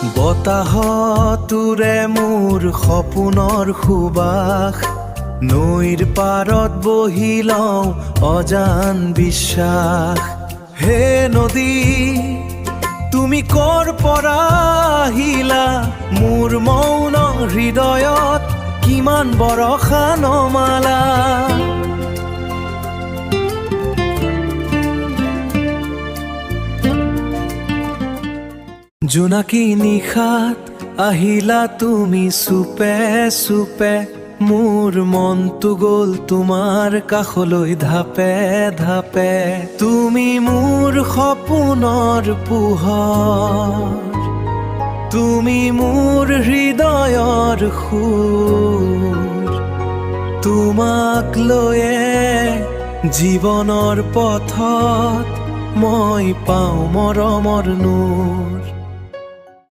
বতাহতুৰে মোৰ সপোনৰ সুবাস, নৈৰ পাৰত বহি লওঁ অজান বিশ্বাস। হে নদী তুমি ক'ৰ পৰা আহিলা, মোৰ মৌন হৃদয়ত কিমান বৰষা নমালা। জোনাকী নিশাত আহিলা তুমি চুপে চুপে, মোৰ মনটো গ'ল তোমাৰ কাষলৈ ধাপে ধাপে। তুমি মোৰ সপোনৰ পোহৰ, তুমি মোৰ হৃদয়ৰ সুৰ। তোমাক লৈয়ে জীৱনৰ পথত মই পাওঁ মৰমৰ নূৰ।